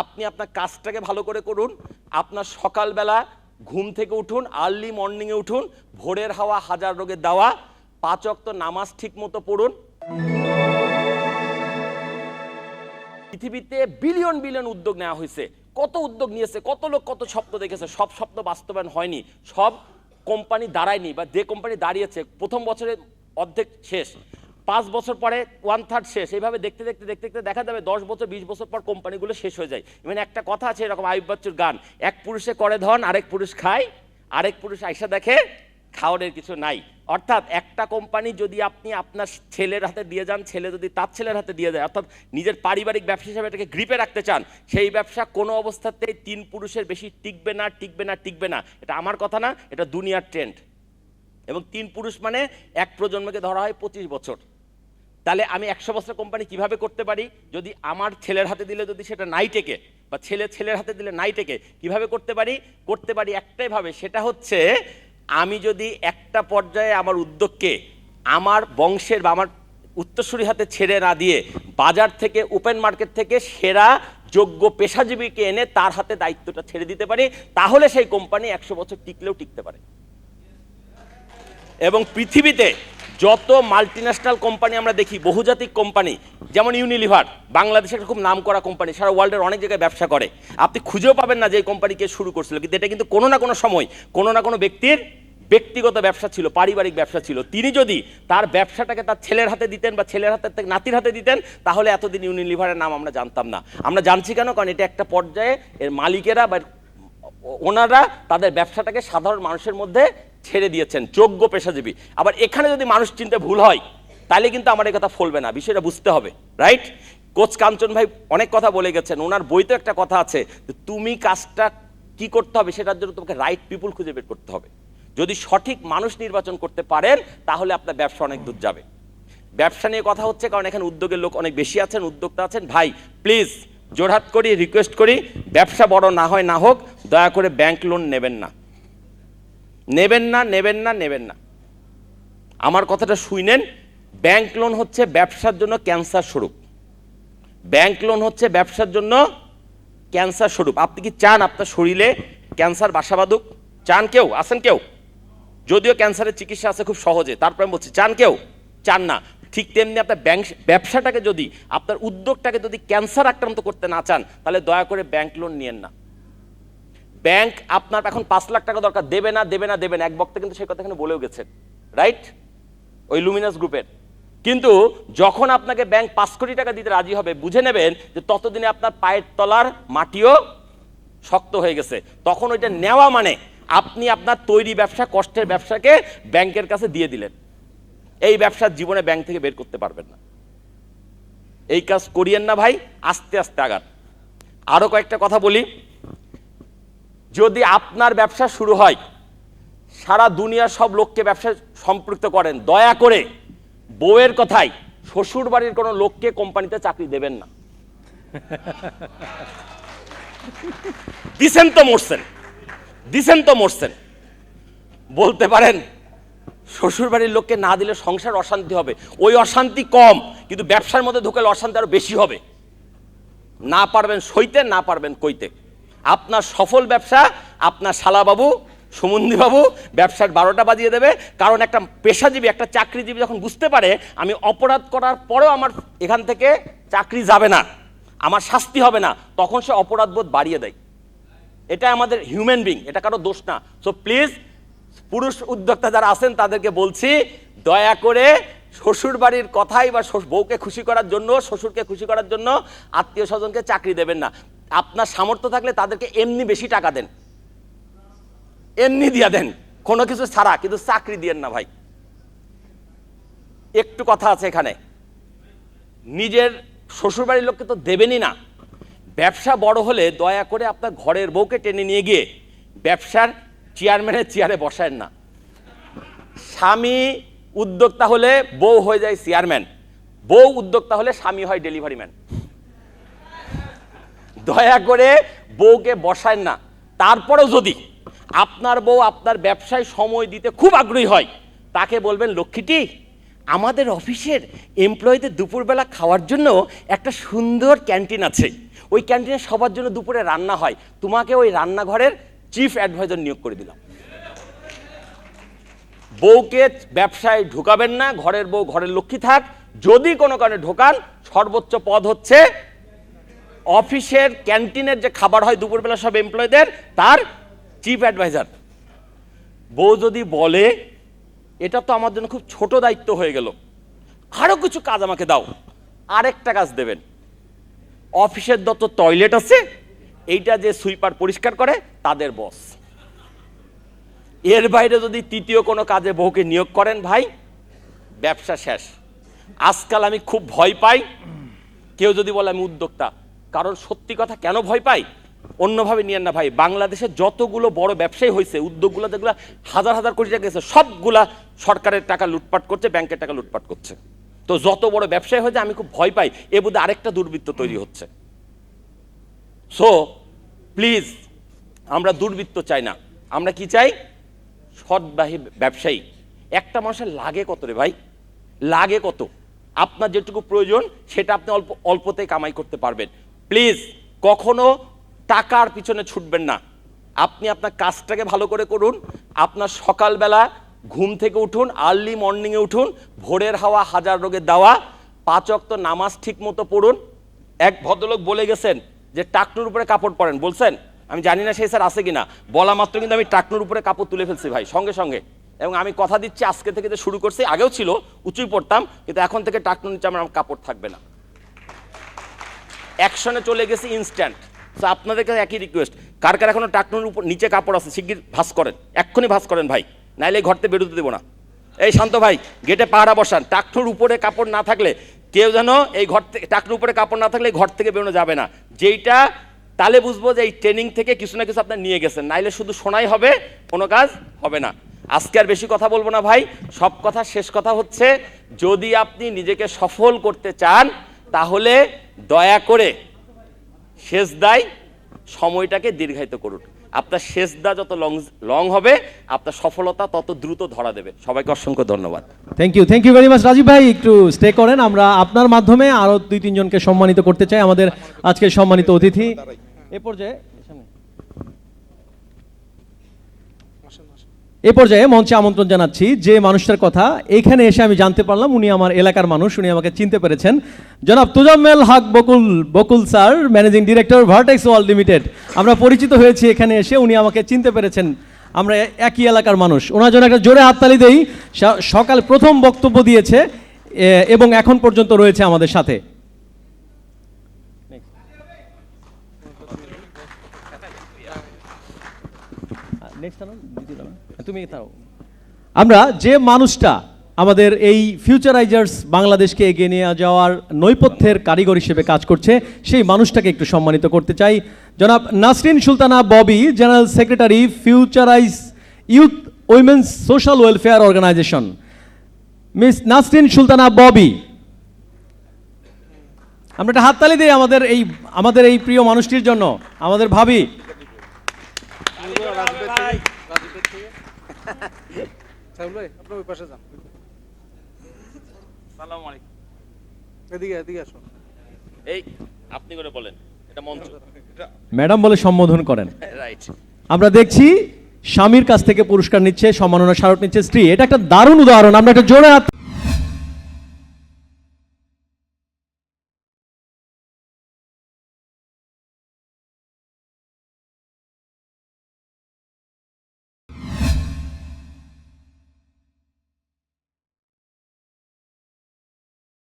আপনি আপনার কাজটাকে ভালো করে করুন। আপনার সকালবেলা ঘুম থেকে উঠুন, আর্লি মর্নিংয়ে উঠুন, ভোরের হাওয়া হাজার রোগের দাওয়া, 5 ওয়াক্ত নামাজ ঠিক মতো পড়ুন। পৃথিবীতে বিলিয়ন বিলিয়ন উদ্যোগ নেওয়া হয়েছে, কত উদ্যোগ নিয়েছে, কত লোক কত স্বপ্ন দেখেছে, সব স্বপ্ন বাস্তবায়ন হয়নি, সব কোম্পানি দাঁড়ায়নি, বা যে কোম্পানি দাঁড়িয়েছে প্রথম বছরে অর্ধেক শেষ, 5 বছর পরে 1/3 শেষ, এইভাবে দেখতে দেখতে দেখতে দেখতে দেখা যাবে 10 বছর 20 বছর পর কোম্পানিগুলো শেষ হয়ে যায়। মানে একটা কথা আছে এরকম, আয়ুব বাচ্চুর গান, এক পুরুষে করে ধন আরেক পুরুষ খায়, আরেক পুরুষ আইসা দেখে খাওয়ানোর কিছু নাই। অর্থাৎ একটা কোম্পানি যদি আপনি আপনার ছেলের হাতে দিয়ে যান, ছেলে যদি তার ছেলের হাতে দিয়ে যায়, অর্থাৎ নিজের পারিবারিক ব্যবসা হিসাবে এটাকে গ্রিপে রাখতে চান, সেই ব্যবসা কোনো অবস্থাতেই 3 পুরুষের বেশি টিকবে না, টিকবে না, টিকবে না। এটা আমার কথা না, এটা দুনিয়ার ট্রেন্ড। এবং 3 পুরুষ মানে এক প্রজন্মকে ধরা হয় 25 বছর। তাহলে আমি 100 বছর কোম্পানি কিভাবে করতে পারি? যদি আমার ছেলের হাতে দিলে যদি সেটা নাই টেকে, বা ছেলের হাতে দিলে নাই টেকে, কিভাবে করতে পারি? করতে পারি একটাই ভাবে, সেটা হচ্ছে আমি যদি একটা পর্যায়ে আমার উদ্যোগকে আমার বংশের বা আমার উত্তরসূরি হাতে ছেড়ে না দিয়ে বাজার থেকে, ওপেন মার্কেট থেকে সেরা যোগ্য পেশাজীবীকে এনে তার হাতে দায়িত্বটা ছেড়ে দিতে পারি, তাহলে সেই কোম্পানি 100 বছর টিকলেও টিকতে পারে। এবং পৃথিবীতে যত মাল্টিন্যাশনাল কোম্পানি আমরা দেখি, বহুজাতিক কোম্পানি, যেমন ইউনিলিভার, বাংলাদেশের খুব নাম করা কোম্পানি, সারা ওয়ার্ল্ডের অনেক জায়গায় ব্যবসা করে, আপনি খুঁজেও পাবেন না যে এই কোম্পানিকে শুরু করছিল, কিন্তু এটা কিন্তু কোনো না কোনো সময় কোনো না কোনো ব্যক্তির ব্যক্তিগত ব্যবসা ছিল, পারিবারিক ব্যবসা ছিল। তিনি যদি তার ব্যবসাটাকে তার ছেলের হাতে দিতেন বা ছেলের হাতে থেকে নাতির হাতে দিতেন, তাহলে এতদিন ইউনিলিভারের নাম আমরা জানতাম না। আমরা জানছি কেন? কারণ এটা একটা পর্যায়ে এর মালিকেরা বা ওনারা তাদের ব্যবসাটাকে সাধারণ মানুষের মধ্যে ছেড়ে দিয়েছেন, যোগ্য পেশাজীবী। আবার এখানে যদি মানুষ চিনতে ভুল হয়, তাহলে কিন্তু আমার এই কথা ফলবে না, বিষয়টা বুঝতে হবে, রাইট? কোচ কাঞ্চন ভাই অনেক কথা বলে গেছেন, ওনার বইতে একটা কথা আছে, তুমি কাজটা কি করতে হবে সেটার জন্য তোমাকে রাইট পিপুল খুঁজে বের করতে হবে। যদি সঠিক মানুষ নির্বাচন করতে পারেন, তাহলে আপনার ব্যবসা অনেক দূর যাবে। ব্যবসা নিয়ে কথা হচ্ছে কারণ এখানে উদ্যোগের লোক অনেক বেশি আছেন, উদ্যোক্তা আছেন। ভাই প্লিজ জোরহাত করি, রিকোয়েস্ট করি, ব্যবসা বড় না হয় না হোক, দয়া করে ব্যাংক লোন নেবেন না, নেবেন না, নেবেন না, নেবেন না। আমার কথাটা শুনেন, ব্যাংক লোন হচ্ছে ব্যবসার জন্য ক্যান্সার স্বরূপ। ব্যাংক লোন হচ্ছে ব্যবসার জন্য ক্যান্সার স্বরূপ। আপনি কি চান আপনার শরীরে ক্যান্সার বাসা বাঁধুক? চান কেউ? আছেন কেউ? যদিও ক্যান্সারের চিকিৎসা আছে খুব সহজে, তারপরে আমি বলছি, চান কেউ? চান না। ঠিক তেমনি আপনার ব্যবসাটাকে যদি, আপনার উদ্যোগটাকে যদি ক্যান্সার আক্রান্ত করতে না চান, তাহলে দয়া করে ব্যাংক লোন নিয়েন না। ব্যাংক আপনার এখন 5 লাখ টাকা দরকার, দেবে না, দেবে না, দেবে না। এক বক্তা কিন্তু সেই কথা এখানে বলেও গেছেন, রাইট? ওই লুমিনাস গ্রুপের। কিন্তু যখন আপনাকে ব্যাংক 5 কোটি টাকা দিতে রাজি হবে, বুঝে নেবেন যে ততদিনে আপনার পায়ের তলার মাটিও শক্ত হয়ে গেছে। তখন ওইটা নেওয়া মানে আপনি আপনার তৈরি ব্যবসা, কষ্টের ব্যবসাকে ব্যাংকের কাছে দিয়ে দিলেন। এই ব্যবসার জীবনে ব্যাংক থেকে বের করতে পারবেন না। এই কাজ করিয়েন না ভাই, আস্তে আস্তে আগান। আরো কয়েকটা কথা বলি, যদি আপনার ব্যবসা শুরু হয়, সারা দুনিয়ার সব লোককে ব্যবসায় সম্পৃক্ত করেন, দয়া করে বউয়ের কথাই শ্বশুর বাড়ির কোনো লোককে কোম্পানিতে চাকরি দেবেন না। দিছেন তো মরছেন, দিছেন তো মরছেন। বলতে পারেন শ্বশুর বাড়ির লোককে না দিলে সংসার অশান্তি হবে, ওই অশান্তি কম, কিন্তু ব্যবসার মধ্যে ঢুকলে অশান্তি আরো বেশি হবে। না পারবেন সইতে, না পারবেন কইতে। আপনার সফল ব্যবসা আপনার শালাবাবু, সুমন্দি বাবু ব্যবসার 12টা বাজিয়ে দেবে। কারণ একটা পেশাজীবী, একটা চাকরিজীবী যখন বুঝতে পারে আমি অপরাধ করার পরেও আমার এখান থেকে চাকরি যাবে না, আমার শাস্তি হবে না, তখন সে অপরাধবোধ বাড়িয়ে দেয়। এটা আমাদের হিউম্যান বিং, এটা কারো দোষ না। সো প্লিজ পুরুষ উদ্যোক্তা যারা আছেন তাদেরকে বলছি, দয়া করে শ্বশুর বাড়ির কথাই বা বউকে খুশি করার জন্য, শ্বশুরকে খুশি করার জন্য আত্মীয় স্বজনকে চাকরি দেবেন না। আপনার সামর্থ্য থাকলে তাদেরকে এমনি বেশি টাকা দেন, এমনি দিয়ে দেন, কোনো কিছু ছাড়া, কিন্তু চাকরি দিয়েন না ভাই। একটু কথা আছে এখানে, নিজের শ্বশুর বাড়ির লোককে তো দেবেনই না। ব্যবসা বড় হলে দয়া করে আপনার ঘরের বউকে টেনে নিয়ে গিয়ে ব্যবসার চেয়ারম্যানের চেয়ারে বসায়েন না। স্বামী উদ্যোক্তা হলে বউ হয়ে যায় চেয়ারম্যান, বউ উদ্যোক্তা হলে স্বামী হয় ডেলিভারি ম্যান। দয়া করে বউকে বসায়েন না। তারপরেও যদি আপনার বউ আপনার ব্যবসায় সময় দিতে খুব আগ্রহী হয়, তাকে বলবেন, লক্ষ্মীটি আমাদের অফিসের এমপ্লয়ীদের দুপুরবেলা খাওয়ার জন্য একটা সুন্দর ক্যান্টিন আছে, ওই ক্যান্টিনে সবার জন্য দুপুরে রান্না হয়, তোমাকে ওই রান্নাঘরের চিফ অ্যাডভাইজার নিয়োগ করে দিলাম। বউকে ব্যবসায় ঢুকাবেন না, ঘরের বউ ঘরের লক্ষ্মী থাক, যদি কোনো কারণে ঢোকান সর্বোচ্চ পদ হচ্ছে অফিসের ক্যান্টিনের যে খাবার হয় দুপুরবেলা সব এমপ্লয়ীদের, তার চিফ অ্যাডভাইজার। বউ যদি বলে এটা তো আমার জন্য খুব ছোট দায়িত্ব হয়ে গেল, আরো কিছু কাজ আমাকে দাও, আরেকটা কাজ দেবেন, অফিসের যত টয়লেট আছে এইটা যে সুইপার পরিষ্কার করে তাদের বস। এর বাইরে যদি তৃতীয় কোনো কাজে বউকে নিয়োগ করেন ভাই, ব্যবসা শেষ। আজকাল আমি খুব ভয় পাই কেউ যদি বলে আমি উদ্যোক্তা, কারণ সত্যি কথা কেন ভয় পাই, অন্যভাবে নিয়েন না ভাই, বাংলাদেশে যতগুলো বড় ব্যবসায়ী হয়েছে, উদ্যোগগুলো যেগুলো হাজার হাজার কোটি টাকা গেছে, সবগুলা সরকারের টাকা লুটপাট করছে, ব্যাংকের টাকা লুটপাট করছে। তো যত বড় ব্যবসায়ী হয়েছে আমি খুব ভয় পাই এর মধ্যে আরেকটা দুর্বৃত্ত তৈরি হচ্ছে। সো প্লিজ, আমরা দুর্বৃত্ত চাই না, আমরা কি চাই, সৎবাহী ব্যবসায়ী। একটা মানুষের লাগে কত রে ভাই, লাগে কত, আপনার যেটুকু প্রয়োজন সেটা আপনি অল্পতে কামাই করতে পারবেন। প্লিজ কখনো টাকার পিছনে ছুটবেন না, আপনি আপনার কাজটাকে ভালো করে করুন। আপনার সকালবেলা ঘুম থেকে উঠুন, আর্লি মর্নিংয়ে উঠুন, ভোরের হাওয়া হাজার রোগের দাওয়া, 5 ওয়াক্ত নামাজ ঠিক মতো পড়ুন। এক ভদ্রলোক বলে গেছেন যে টাকনুর উপরে কাপড় পরেন, বলছেন, আমি জানি না সেই স্যার আছে কিনা, বলা মাত্র কিন্তু আমি টাকনুর উপরে কাপড় তুলে ফেলছি ভাই সঙ্গে সঙ্গে। এবং আমি কথা দিচ্ছি আজকে থেকে যে শুরু করছি, আগেও ছিল উঁচুই পড়তাম, কিন্তু এখন থেকে টাকনুর নিচে আমার কাপড় থাকবে না, অ্যাকশনে চলে গেছি ইনস্ট্যান্ট। তো আপনাদের কাছে একই রিকোয়েস্ট, কার কার এখনো টাকনুর উপর নিচে কাপড় আছে শিগগির ভাঁজ করেন, এক্ষুনি ভাঁজ করেন ভাই, নাইলে ঘর থেকে বেরোতে দেবো না। এই শান্ত ভাই গেটে পাহারা বসান, টাকনুর উপরে কাপড় না থাকলে কেউ যেন এই ঘর থেকে, টাকনুর উপরে কাপড় না থাকলে ঘর থেকে বেরোনো যাবে না, যেইটা তাহলে বুঝবো যে এই ট্রেনিং থেকে কিছু না কিছু আপনার নিয়ে গেছেন, নাইলে শুধু শোনাই হবে, কোনো কাজ হবে না। আজকে আর বেশি কথা বলবো না ভাই, সব কথা শেষ কথা হচ্ছে, যদি আপনি নিজেকে সফল করতে চান তাহলে দয়া করে শেষদায় সময়টাকে দীর্ঘায়িত করুন। আপনার শেষদা যত লং হবে আপনার সফলতা তত দ্রুত ধরা দেবে। সবাইকে অসংখ্য ধন্যবাদ। Thank you very much Rajiv ভাই, একটু স্টে করেন, আমরা আপনার মাধ্যমে আরো 2-3 জনকে সম্মানিত করতে চাই, আমাদের আজকের সম্মানিত অতিথি। এ পর্যায়ে মঞ্চে আমন্ত্রণ জানাচ্ছি যে মানুষটার কথা এখানে এসে আমি জানতে পারলাম উনি আমার এলাকার মানুষ, উনি আমাকে চিনতে পেরেছেন, জনাব Tozammel Haque Bakul sir, managing director Vertex World Limited. আমরা পরিচিত হয়েছি এখানে এসে, উনি আমাকে চিনতে পেরেছেন, আমরা একই এলাকার মানুষ। ওনার জন্য একটা জোরে হাততালি দেই, সকাল প্রথম বক্তব্য দিয়েছে এবং এখন পর্যন্ত রয়েছে আমাদের সাথে। আমরা যে মানুষটা আমাদের এই ফিউচারাইজার্স বাংলাদেশকে এগিয়ে নিয়ে যাওয়ার নৈপথ্যের কারিগর হিসেবে কাজ করছে, সেই মানুষটাকে একটু সম্মানিত করতে চাই। জনাব Nasrin Sultana Bobby, general secretary, futurise youth women's social welfare organisation. Miss Nasrin Sultana Bobby, আমরা একটা হাততালি দিই আমাদের এই প্রিয় মানুষটির জন্য, আমাদের ভাবি। ম্যাডাম বলে সম্বোধন করেন। আমরা দেখছি স্বামীর কাছ থেকে পুরস্কার নিচ্ছে, সম্মাননা স্মারক নিচ্ছে স্ত্রী, এটা একটা দারুণ উদাহরণ। আমরা একটা জোরে